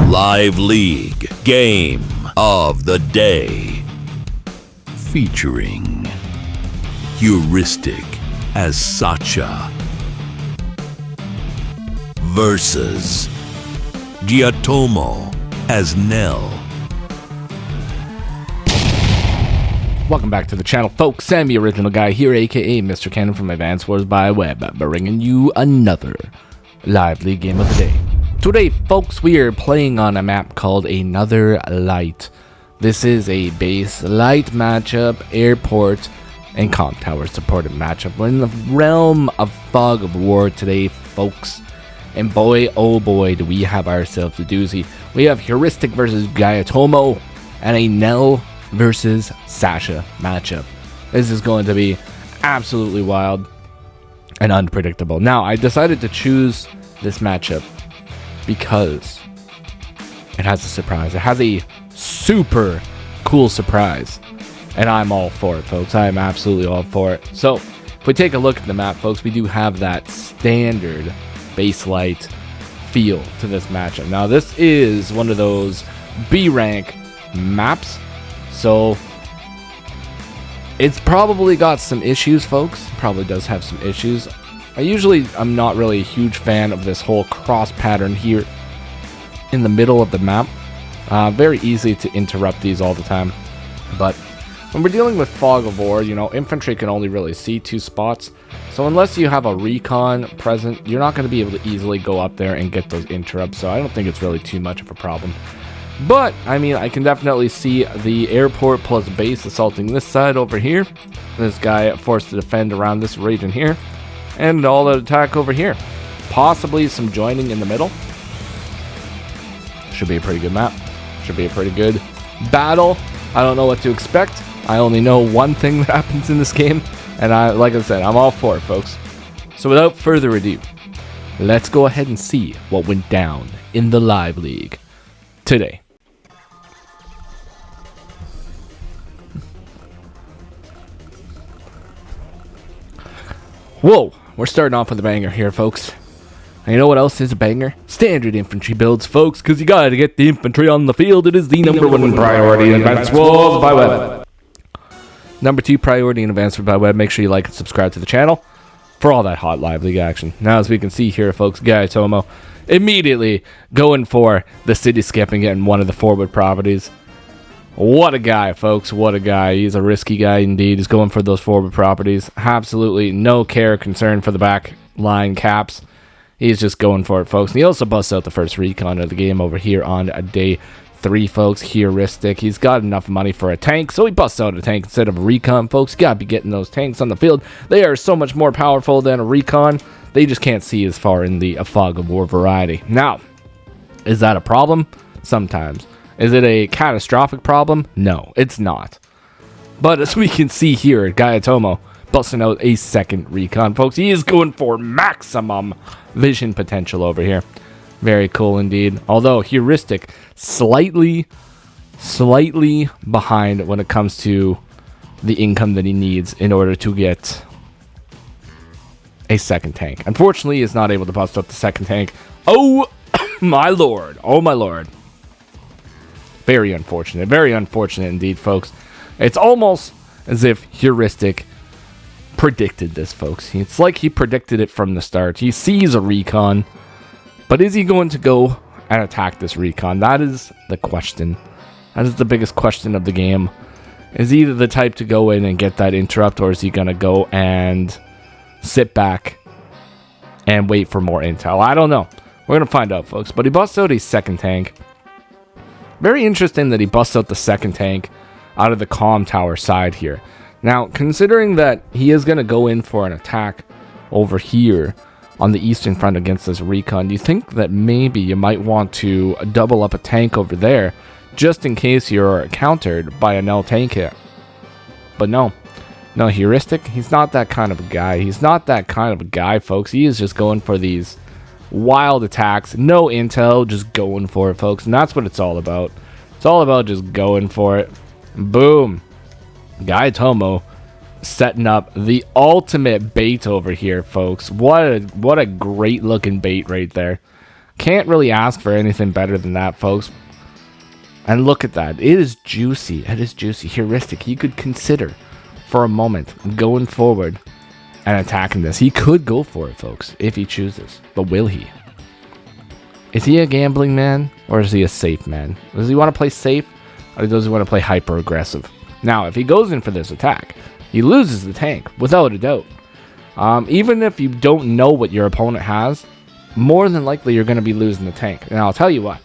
Live League Game of the Day. Featuring Heuristic as Sacha versus Giatomo as Nell. Welcome back to the channel, folks. I'm the original guy here, aka Mr. Cannon from Advanced Wars by Web, bringing you another Live League Game of the Day. Today, folks, we are playing on a map called Another Light. This is a base light matchup, airport, and comp tower supported matchup. We're in the realm of Fog of War today, folks. And boy, oh boy, do we have ourselves a doozy. We have Heuristic versus Giatomo and a Nell versus Sacha matchup. This is going to be absolutely wild and unpredictable. Now, I decided to choose this matchup because it has a surprise. It has a super cool surprise, and I'm all for it, folks. I am absolutely all for it. So, if we take a look at the map, folks, we do have that standard base light feel to this matchup. Now, this is one of those B rank maps, so it's probably got some issues, folks. Probably does have some issues. I'm not really a huge fan of this whole cross pattern here in the middle of the map. Very easy to interrupt these all the time. But when we're dealing with Fog of War, you know, infantry can only really see two spots. So unless you have a recon present, you're not going to be able to easily go up there and get those interrupts. So I don't think it's really too much of a problem. But, I mean, I can definitely see the airport plus base assaulting this side over here. This guy forced to defend around this region here. And all the attack over here. Possibly some joining in the middle. Should be a pretty good map. Should be a pretty good battle. I don't know what to expect. I only know one thing that happens in this game. And like I said, I'm all for it, folks. So without further ado, let's go ahead and see what went down in the Live League today. Whoa, we're starting off with a banger here, folks. And you know what else is a banger? Standard infantry builds, folks, because you gotta get the infantry on the field. It is the number one priority in Advanced Wars by Web. Number 2 priority in Advanced Wars by Web. Make sure you like and subscribe to the channel for all that hot Live League action. Now, as we can see here, folks, Giatomo immediately going for the city skip and getting one of the forward properties. What a guy, folks. What a guy. He's a risky guy indeed. He's going for those forward properties. Absolutely no care or concern for the back line caps. He's just going for it, folks. And he also busts out the first recon of the game over here on day 3, folks. Heuristic. He's got enough money for a tank, so he busts out a tank instead of a recon, folks. You gotta be getting those tanks on the field. They are so much more powerful than a recon. They just can't see as far in the Fog of War variety. Now, is that a problem? Sometimes. Is it a catastrophic problem? No, it's not. But as we can see here, Giatomo busting out a second recon, folks. He is going for maximum vision potential over here. Very cool indeed. Although Heuristic slightly behind when it comes to the income that he needs in order to get a second tank. Unfortunately, he is not able to bust up the second tank. Oh my lord. Oh my lord. Very unfortunate indeed, folks. It's almost as if Heuristic predicted this, folks. It's like he predicted it from the start. He sees a recon, but is he going to go and attack this recon? That is the question. That is the biggest question of the game. Is he the type to go in and get that interrupt, or is he going to go and sit back and wait for more intel? I don't know. We're going to find out, folks. But he busts out a second tank. Very interesting that he busts out the second tank out of the comm tower side here. Now, considering that he is going to go in for an attack over here on the eastern front against this recon, do you think that maybe you might want to double up a tank over there just in case you're countered by a Nell tank here? But no, Heuristic, he's not that kind of a guy. He's not that kind of a guy, folks. He is just going for these wild attacks, no intel, just going for it, folks. And that's what it's all about. It's all about just going for it. Boom. Giatomo setting up the ultimate bait over here, folks. What a great looking bait right there. Can't really ask for anything better than that, folks. And look at that. It is juicy. It is juicy. Heuristic. He could consider for a moment going forward and attacking this. He could go for it, folks, if he chooses. But will he? Is he a gambling man or is he a safe man? Does he want to play safe or does he want to play hyper aggressive? Now, if he goes in for this attack, he loses the tank without a doubt. Even if you don't know what your opponent has, more than likely you're going to be losing the tank. And I'll tell you what.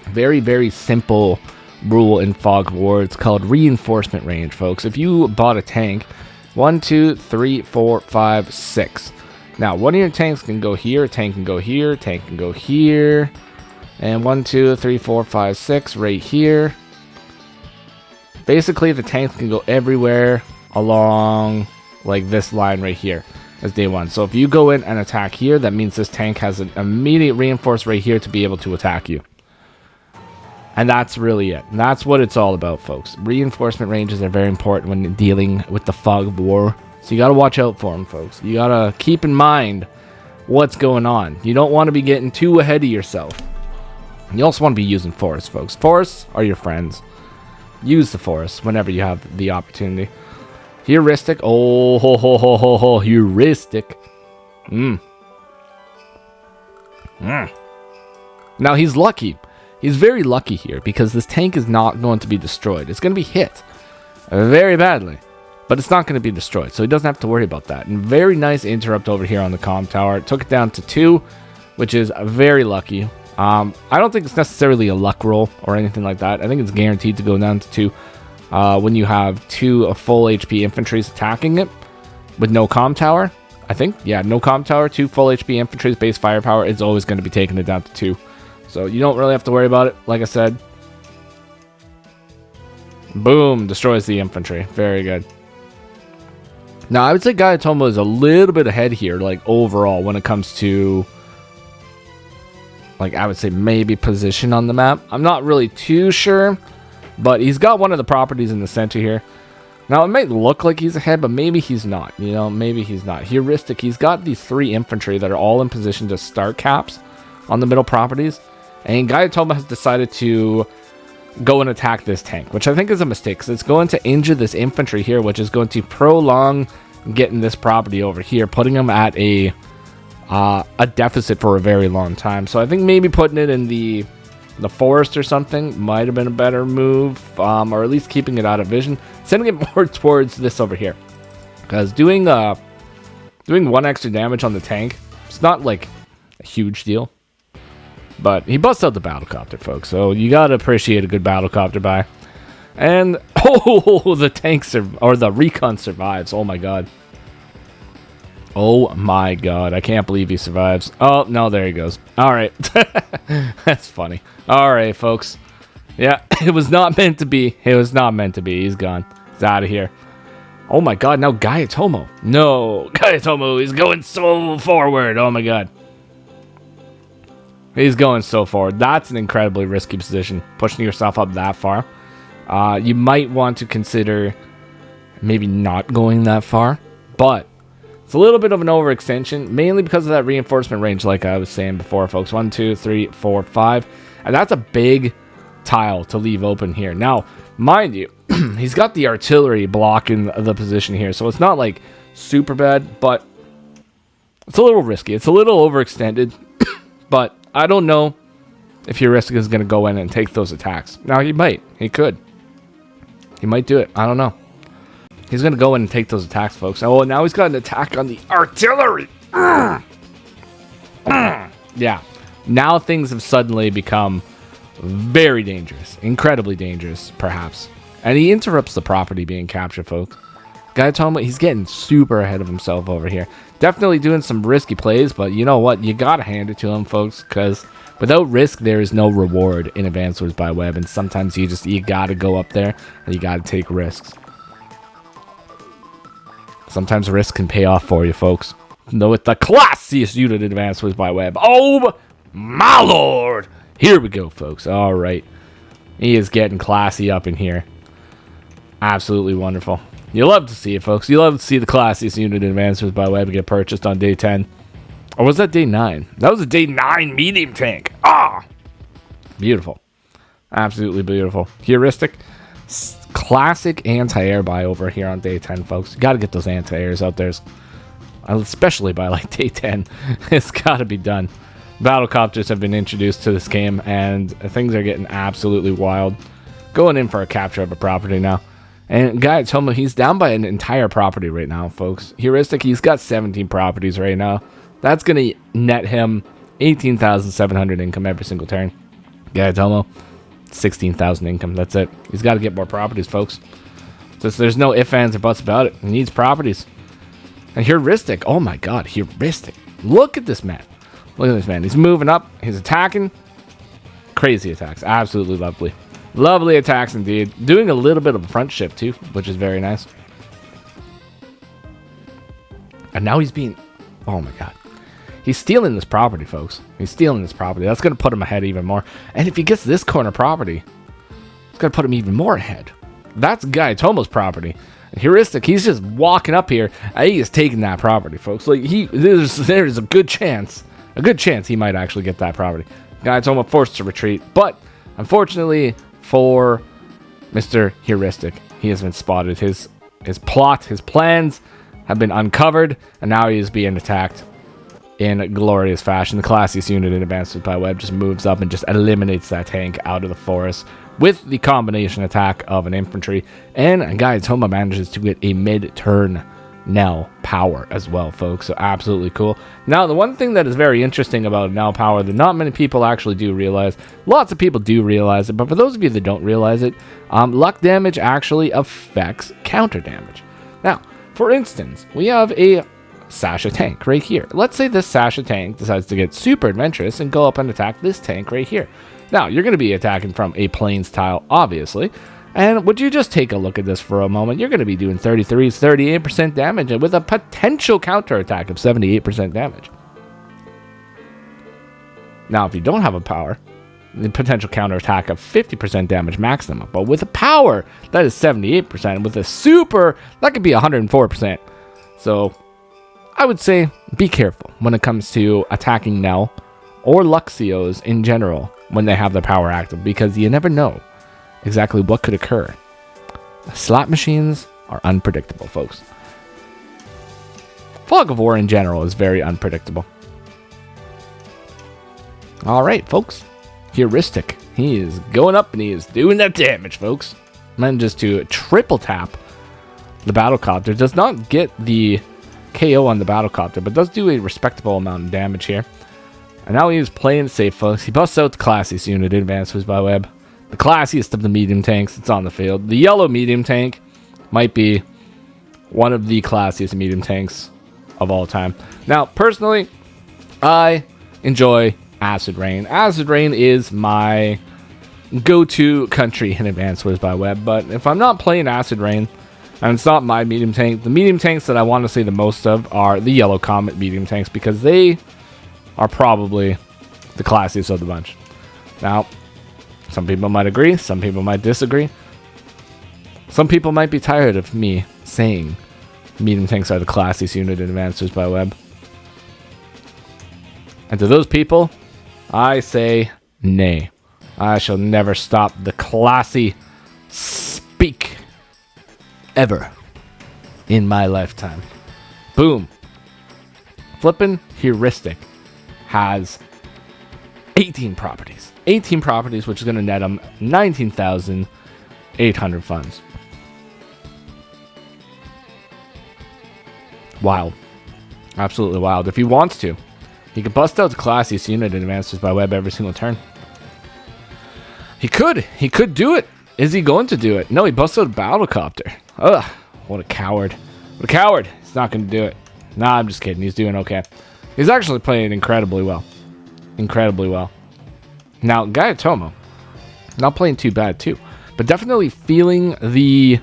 Very, very simple rule in Fog of War. It's called reinforcement range, folks. If you bought a tank, 1, 2, 3, 4, 5, 6. Now, one of your tanks can go here, tank can go here, tank can go here. And 1, 2, 3, 4, 5, 6 right here. Basically, the tanks can go everywhere along like this line right here as day one. So if you go in and attack here, that means this tank has an immediate reinforce right here to be able to attack you. And that's really it. And that's what it's all about, folks. Reinforcement ranges are very important when dealing with the Fog of War. So you got to watch out for them, folks. You got to keep in mind what's going on. You don't want to be getting too ahead of yourself. You also want to be using forests, folks. Forests are your friends. Use the forests whenever you have the opportunity. Heuristic. Oh, ho, ho, ho, ho, ho. Heuristic. Now, he's lucky. He's very lucky here because this tank is not going to be destroyed. It's going to be hit very badly, but it's not going to be destroyed, so he doesn't have to worry about that. And very nice interrupt over here on the comm tower. It took it down to 2, which is very lucky. I don't think it's necessarily a luck roll or anything like that. I think it's guaranteed to go down to 2 when you have 2 full HP infantries attacking it with no comm tower. I think, yeah, no comm tower, 2 full HP infantries, base firepower. It's always going to be taking it down to 2. So you don't really have to worry about it, like I said. Boom, destroys the infantry. Very good. Now, I would say Giatomo is a little bit ahead here, like, overall, when it comes to, like, I would say maybe position on the map. I'm not really too sure, but he's got one of the properties in the center here. Now, it might look like he's ahead, but maybe he's not. You know, maybe he's not. Heuristic, he's got these 3 infantry that are all in position to start caps on the middle properties. And Giatomo has decided to go and attack this tank, which I think is a mistake, because it's going to injure this infantry here, which is going to prolong getting this property over here, putting him at a deficit for a very long time. So I think maybe putting it in the forest or something might have been a better move, or at least keeping it out of vision, sending it more towards this over here, because doing 1 extra damage on the tank, it's not like a huge deal. But he busts out the battlecopter, folks. So you gotta appreciate a good battlecopter buy. And oh, the tank or the recon survives. Oh my god. Oh my god. I can't believe he survives. Oh no, there he goes. All right, that's funny. All right, folks. Yeah, it was not meant to be. It was not meant to be. He's gone. He's out of here. Oh my god. Now Giatomo. No, Giatomo is going so forward. Oh my god. He's going so forward. That's an incredibly risky position, pushing yourself up that far. You might want to consider maybe not going that far, but it's a little bit of an overextension, mainly because of that reinforcement range, like I was saying before, folks. 1, 2, 3, 4, 5. And that's a big tile to leave open here. Now, mind you, he's got the artillery blocking the position here, so it's not like super bad, but it's a little risky. It's a little overextended, but I don't know if Heuristic is going to go in and take those attacks. Now, he might. He could. He might do it. I don't know. He's going to go in and take those attacks, folks. Oh, now he's got an attack on the artillery. Yeah. Now things have suddenly become very dangerous. Incredibly dangerous, perhaps. And he interrupts the property being captured, folks. Giatomo, he's getting super ahead of himself over here. Definitely doing some risky plays, but you know what? You gotta hand it to him, folks, because without risk, there is no reward in Advanced Wars by Web, and sometimes you gotta go up there and you gotta take risks. Sometimes risk can pay off for you, folks. Though with the classiest unit in Advanced Wars by Web. Oh my lord! Here we go, folks. All right, he is getting classy up in here. Absolutely wonderful. You love to see it, folks. You love to see the classiest unit in Advanced Wars by Web get purchased on day 10. Or was that day 9? That was a day 9 medium tank. Ah! Beautiful. Absolutely beautiful. Heuristic. Classic anti-air buy over here on day 10, folks. You got to get those anti-airs out there. Especially by like day 10. It's got to be done. Battlecopters have been introduced to this game, and things are getting absolutely wild. Going in for a capture of a property now. And Giatomo, he's down by an entire property right now, folks. Heuristic, he's got 17 properties right now. That's going to net him 18,700 income every single turn. Giatomo, 16,000 income. That's it. He's got to get more properties, folks. Just there's no ifs, ands, or buts about it. He needs properties. And Heuristic, oh my god, Heuristic. Look at this man. Look at this man. He's moving up. He's attacking. Crazy attacks. Absolutely lovely. Lovely attacks indeed. Doing a little bit of a front shift too, which is very nice. And now he's being... Oh my god. He's stealing this property, folks. He's stealing this property. That's going to put him ahead even more. And if he gets this corner property, it's going to put him even more ahead. That's Giatomo's property. And Heuristic, he's just walking up here. And he is taking that property, folks. Like there's a good chance he might actually get that property. Giatomo forced to retreat. But unfortunately for Mr. Heuristic, he has been spotted. His plot, his plans have been uncovered. And now he is being attacked in glorious fashion. The classiest unit in Advanced by Web just moves up and just eliminates that tank out of the forest with the combination attack of an infantry. And Giatomo manages to get a mid-turn Nell power as well, folks. So absolutely cool. Now, the one thing that is very interesting about Nell power that not many people actually do realize, lots of people do realize it, but for those of you that don't realize it, luck damage actually affects counter damage. Now, for instance, we have a Sasha tank right here. Let's say this Sasha tank decides to get super adventurous and go up and attack this tank right here. Now, you're going to be attacking from a plains tile, obviously. And would you just take a look at this for a moment? You're going to be doing 38% damage and with a potential counter attack of 78% damage. Now, if you don't have a power, the potential counter attack of 50% damage maximum. But with a power, that is 78%. With a super, that could be 104%. So I would say be careful when it comes to attacking Nell or Luxios in general when they have their power active, because you never know exactly what could occur. Slot machines are unpredictable, folks. Fog of War in general is very unpredictable. Alright, folks. Heuristic. He is going up and he is doing that damage, folks. Manages to triple tap the Battlecopter. Does not get the KO on the Battlecopter, but does do a respectable amount of damage here. And now he is playing safe, folks. He busts out the classiest unit in Advanced by Web. The classiest of the medium tanks that's on the field. The yellow medium tank might be one of the classiest medium tanks of all time. Now, personally, I enjoy Acid Rain. Acid Rain is my go-to country in Advanced by Web, but if I'm not playing Acid Rain, and it's not my medium tank, the medium tanks that I want to see the most of are the Yellow Comet medium tanks, because they are probably the classiest of the bunch. Now, some people might agree, some people might disagree. Some people might be tired of me saying medium tanks are the classiest unit in Advanced by Web. And to those people, I say nay. I shall never stop the classy speak ever in my lifetime. Boom. Flippin' Heuristic has 18 properties. 18 properties, which is going to net him 19,800 funds. Wild. Absolutely wild. If he wants to, he could bust out the classiest unit in Advanced by Web every single turn. He could. He could do it. Is he going to do it? No, he busts out a Battlecopter. Ugh. What a coward. What a coward. He's not going to do it. Nah, I'm just kidding. He's doing okay. He's actually playing incredibly well. Incredibly well. Now, Giatomo, not playing too bad too, but definitely feeling the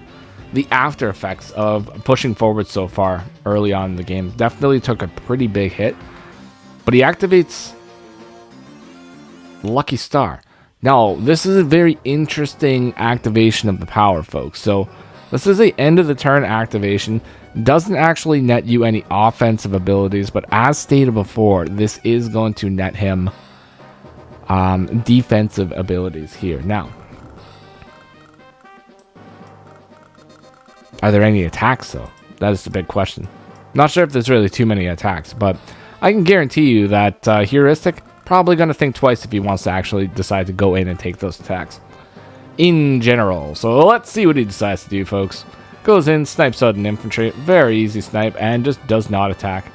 after effects of pushing forward so far early on in the game. Definitely took a pretty big hit, but he activates Lucky Star. Now, this is a very interesting activation of the power, folks. So, This is a end of the turn activation. Doesn't actually net you any offensive abilities, but as stated before, this is going to net him defensive abilities here. Now, are there any attacks though? That is the big question. Not sure if there's really too many attacks, but I can guarantee you that Heuristic probably going to think twice if he wants to actually decide to go in and take those attacks in general. So let's see what he decides to do, folks. Goes in, snipes out an infantry, very easy snipe, and just does not attack.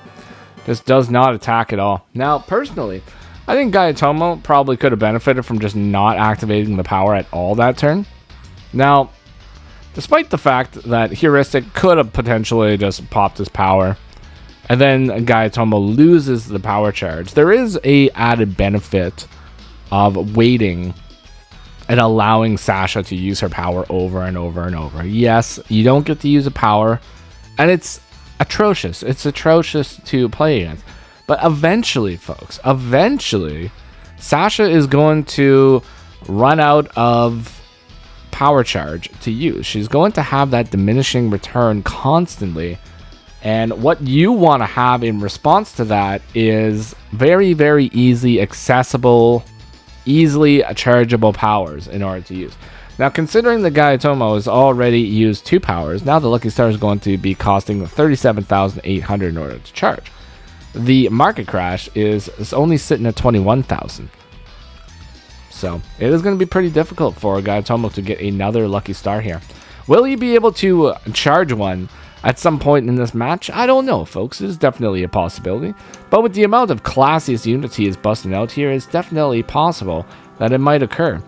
Just does not attack at all. Now, personally, I think Giatomo probably could have benefited from just not activating the power at all that turn. Now, despite the fact that Heuristic could have potentially just popped his power, and then Giatomo loses the power charge, there is a added benefit of waiting and allowing Sasha to use her power over and over and over. Yes, you don't get to use a power, and it's atrocious. It's atrocious to play against. But eventually, folks, Sasha is going to run out of power charge to use. She's going to have that diminishing return constantly. And what you want to have in response to that is very, very easy, accessible, easily chargeable powers in order to use. Now, considering the Giatomo has already used 2 powers, now the Lucky Star is going to be costing 37,800 in order to charge. The market crash is only sitting at 21,000. So it is going to be pretty difficult for Giatomo to get another Lucky Star here. Will he be able to charge one at some point in this match? I don't know, folks. It is definitely a possibility. But with the amount of classiest units he is busting out here, it's definitely possible that it might occur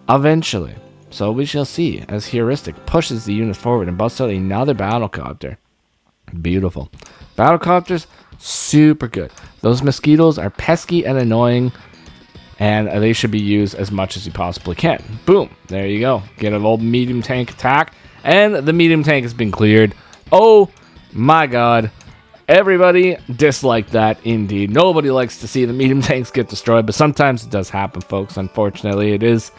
eventually. So we shall see as Heuristic pushes the unit forward and busts out another battlecopter. Beautiful. Battlecopters, super good. Those mosquitoes are pesky and annoying, and they should be used as much as you possibly can. Boom. There you go. Get an old medium tank attack. And the medium tank has been cleared. Oh my god. Everybody disliked that indeed. Nobody likes to see the medium tanks get destroyed, but sometimes it does happen, folks. Unfortunately, it is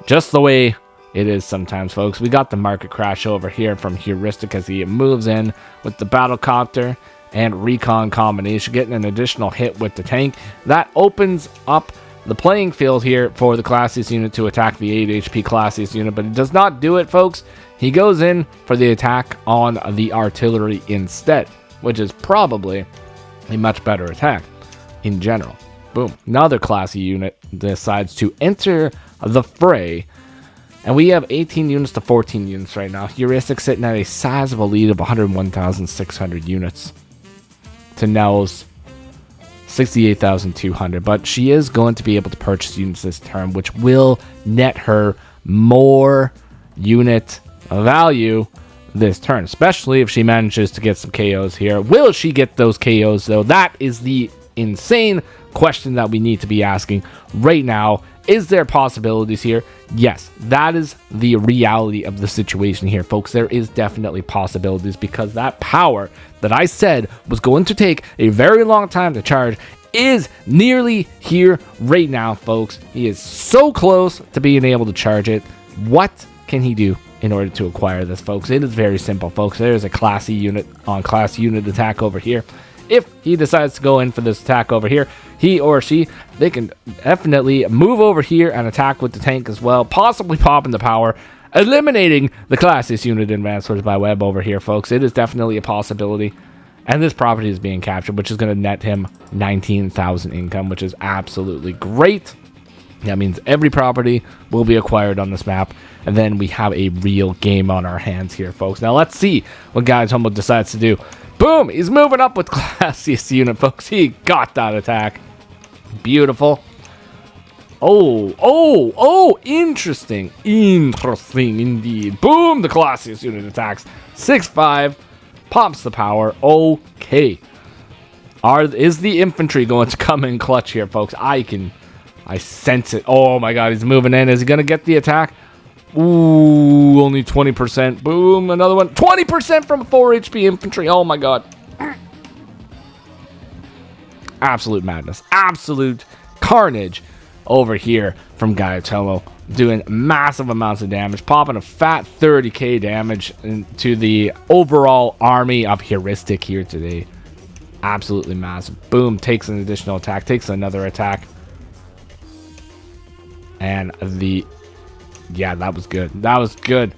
just the way it is sometimes, folks. We got the market crash over here from Heuristic as he moves in with the battlecopter and recon combination, getting an additional hit with the tank. That opens up the playing field here for the classiest unit to attack the 8 HP classiest unit, but it does not do it, folks. He goes in for the attack on the artillery instead, which is probably a much better attack in general. Boom. Another classy unit decides to enter the fray, and we have 18 units to 14 units right now. Heuristic sitting at a sizable lead of 101,600 units to Nell's 68,200, but she is going to be able to purchase units this turn, which will net her more unit value this turn, especially if she manages to get some KOs here. Will she get those KOs though? That is the insane question that we need to be asking right now. Is there possibilities here? Yes, that is the reality of the situation here, folks. There is definitely possibilities because that power that I said was going to take a very long time to charge is nearly here right now, folks. He is so close to being able to charge it. What can he do in order to acquire this, folks? It is very simple, folks. There's a classy unit on class unit attack over here. If he decides to go in for this attack over here, he or she, they can definitely move over here and attack with the tank as well, possibly popping the power, eliminating the classiest unit in Advanced Swords by Web over here, folks. It is definitely a possibility. And this property is being captured, which is going to net him 19,000 income, which is absolutely great. That means every property will be acquired on this map, and then we have a real game on our hands here, folks. Now let's see what Giatomo decides to do. Boom! He's moving up with classiest unit, folks. He got that attack. Beautiful. Oh, interesting. Interesting indeed. Boom! The classiest unit attacks. 6-5. Pops the power. Okay. Is the infantry going to come in clutch here, folks? I sense it. Oh my god, he's moving in. Is he going to get the attack? Ooh, only 20%. Boom, another one. 20% from 4 HP infantry. Oh my god. Absolute madness. Absolute carnage. over here from Giatomo, doing massive amounts of damage, popping a fat 30k damage to the overall army of Heuristic here today. Absolutely massive. Boom, takes an additional attack, takes another attack. And yeah, that was good. That was good.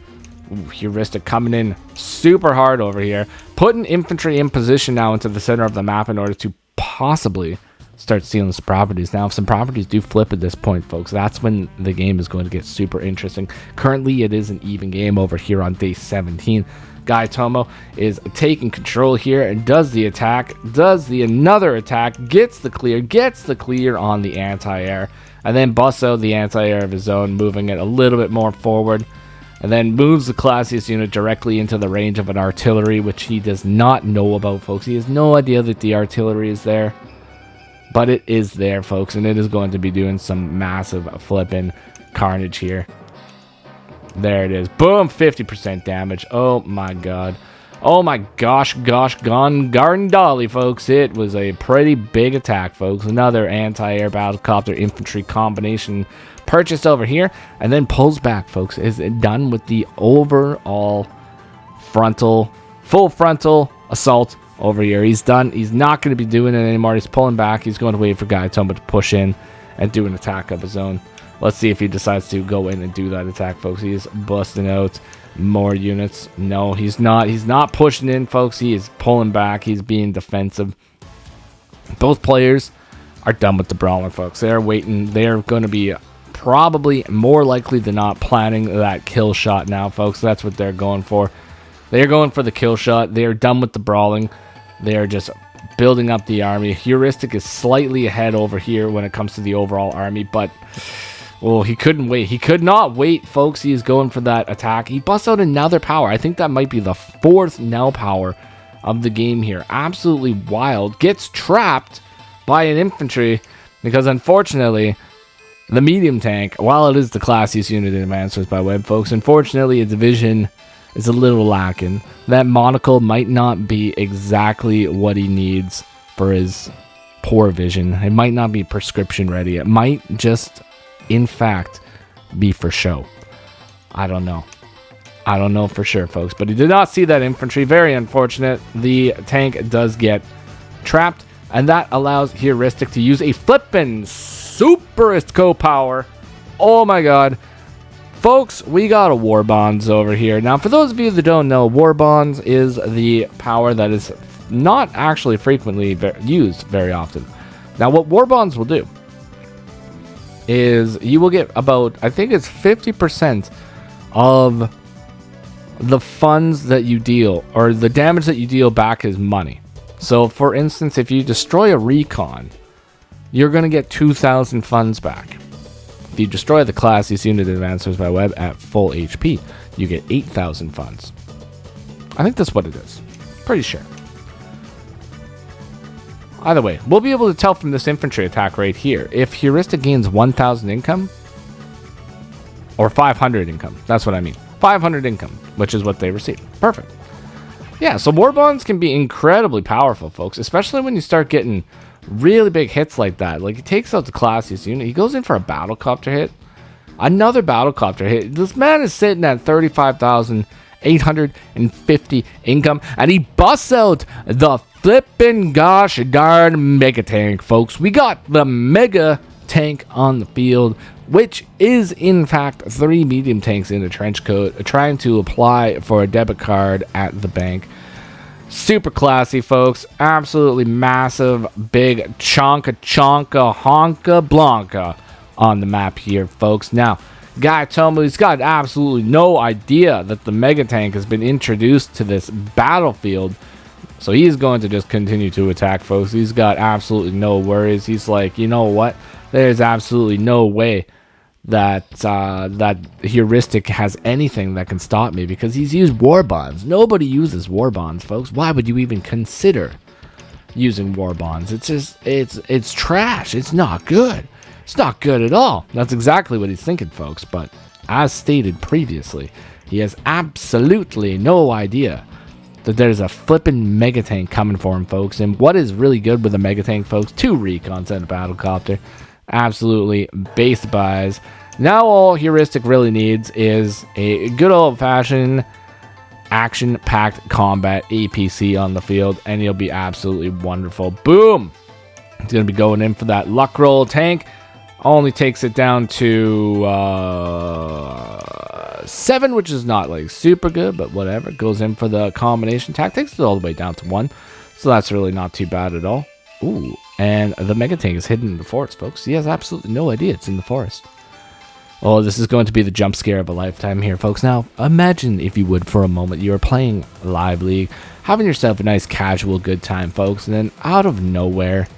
Ooh, Heuristic coming in super hard over here. Putting infantry in position now into the center of the map in order to possibly start stealing some properties. Now, if some properties do flip at this point, folks, that's when the game is going to get super interesting. Currently, it is an even game over here on day 17. Giatomo is taking control here and does the attack, does the another attack, gets the clear on the anti-air, and then busts out the anti-air of his own, moving it a little bit more forward, and then moves the classiest unit directly into the range of an artillery, which he does not know about, folks. He has no idea that the artillery is there, but it is there, folks, and it is going to be doing some massive flipping carnage here. There it is. Boom, 50% damage. Oh my god. Oh my gosh, Garden Dolly, folks. It was a pretty big attack, folks. Another anti-air battlecopter infantry combination purchased over here, and then pulls back, folks. Is done with the overall full frontal assault over here. He's done. He's not going to be doing it anymore. He's pulling back. He's going to wait for Giatomo to push in and do an attack of his own. Let's see if he decides to go in and do that attack, folks. He's busting out more units. No, he's not. He's not pushing in, folks. He is pulling back. He's being defensive. Both players are done with the brawler, folks. They're waiting. They're going to be probably more likely than not planning that kill shot now, folks. That's what they're going for. They're going for the kill shot. They're done with the brawling. They're just building up the army. Heuristic is slightly ahead over here when it comes to the overall army, but well, he couldn't wait. He could not wait, folks. He is going for that attack. He busts out another power. I think that might be the 4th now power of the game here. Absolutely wild. Gets trapped by an infantry because, unfortunately, the medium tank, while it is the classiest unit in Advanced Wars by Web, folks, unfortunately, its vision is a little lacking. That monocle might not be exactly what he needs for his poor vision. It might not be prescription ready. It might just, in fact, be for show. I don't know. I don't know for sure, folks. But he did not see that infantry. Very unfortunate. The tank does get trapped, and that allows Heuristic to use a flippin' superest co-power. Oh my god. Folks, we got a War Bonds over here. Now, for those of you that don't know, War Bonds is the power that is not actually frequently used very often. Now, what War Bonds will do is you will get about, I think it's 50% of the funds that you deal, or the damage that you deal back is money. So, for instance, if you destroy a recon, you're going to get 2,000 funds back. If you destroy the classiest unit in Advanced Wars by Web at full HP, you get 8,000 funds. I think that's what it is. Pretty sure. Either way, we'll be able to tell from this infantry attack right here if Heuristic gains 1,000 income or 500 income. That's what I mean. 500 income, which is what they receive. Perfect. Yeah, so War Bonds can be incredibly powerful, folks, especially when you start getting really big hits like that. Like, he takes out the classiest unit. He goes in for a battlecopter hit. Another battlecopter hit. This man is sitting at 35,850 income, and he busts out the flippin' gosh darn mega tank, folks. We got the mega tank on the field, which is in fact 3 medium tanks in a trench coat trying to apply for a debit card at the bank. Super classy, folks. Absolutely massive, big chonka honka blanca on the map here, folks. Now, Giatomo, he's got absolutely no idea that the mega tank has been introduced to this battlefield, so he's going to just continue to attack, folks. He's got absolutely no worries. He's like, you know what? There's absolutely no way that that Heuristic has anything that can stop me, because he's used War Bonds. Nobody uses War Bonds, folks. Why would you even consider using War Bonds? It's just, it's trash. It's not good. It's not good at all. That's exactly what he's thinking, folks. But as stated previously, he has absolutely no idea that there's a flippin' mega tank coming for him, folks. And what is really good with a mega tank, folks? 2 recons and a battlecopter. absolutely based buys. Now all Heuristic really needs is a good old-fashioned action-packed combat APC on the field, and he'll be absolutely wonderful. Boom! He's going to be going in for that luck roll tank. Only takes it down to 7, which is not like super good, but whatever. Goes in for the combination attack. Takes it all the way down to 1. So that's really not too bad at all. Ooh, and the Mega Tank is hidden in the forest, folks. He has absolutely no idea it's in the forest. Oh, this is going to be the jump scare of a lifetime here, folks. Now, imagine, if you would, for a moment, you're playing Live League, having yourself a nice casual good time, folks, and then out of nowhere,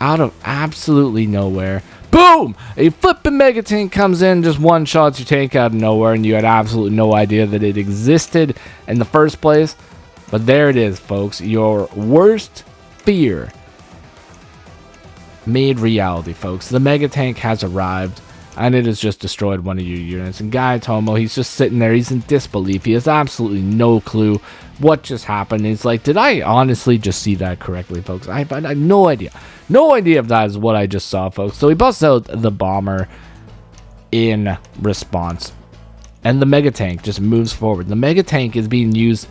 out of absolutely nowhere, boom! A flipping Mega Tank comes in, just one-shots your tank out of nowhere, and you had absolutely no idea that it existed in the first place. But there it is, folks. Your worst fear made reality, folks. The Mega Tank has arrived, and it has just destroyed one of your units. And Giatomo, he's just sitting there. He's in disbelief. He has absolutely no clue what just happened. He's like, did I honestly just see that correctly, folks? I have no idea. No idea if that is what I just saw, folks. So he busts out the bomber in response, and the Mega Tank just moves forward. The Mega Tank is being used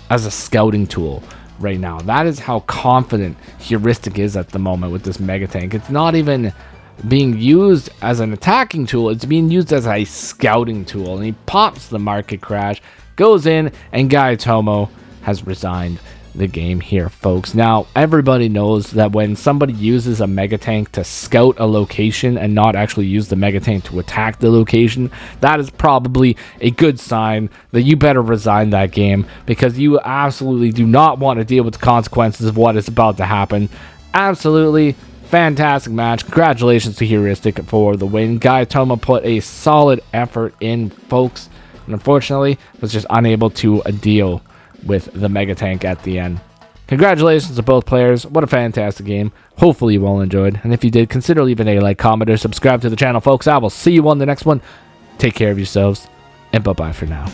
as a scouting tool right now. That is how confident Heuristic is at the moment with this Mega Tank. It's not even being used as an attacking tool, it's being used as a scouting tool. And he pops the market crash, goes in, and Giatomo has resigned the game here, folks. Now, everybody knows that when somebody uses a Mega Tank to scout a location and not actually use the Mega Tank to attack the location, that is probably a good sign that you better resign that game, because you absolutely do not want to deal with the consequences of what is about to happen. Absolutely fantastic match. Congratulations to Heuristic for the win. Giatomo put a solid effort in, folks, and unfortunately was just unable to deal with the Mega Tank at the end. Congratulations to both players. What a fantastic game. Hopefully you all enjoyed, and if you did, consider leaving a like, comment, or subscribe to the channel, folks. I will see you on the next one. Take care of yourselves, and bye-bye for now.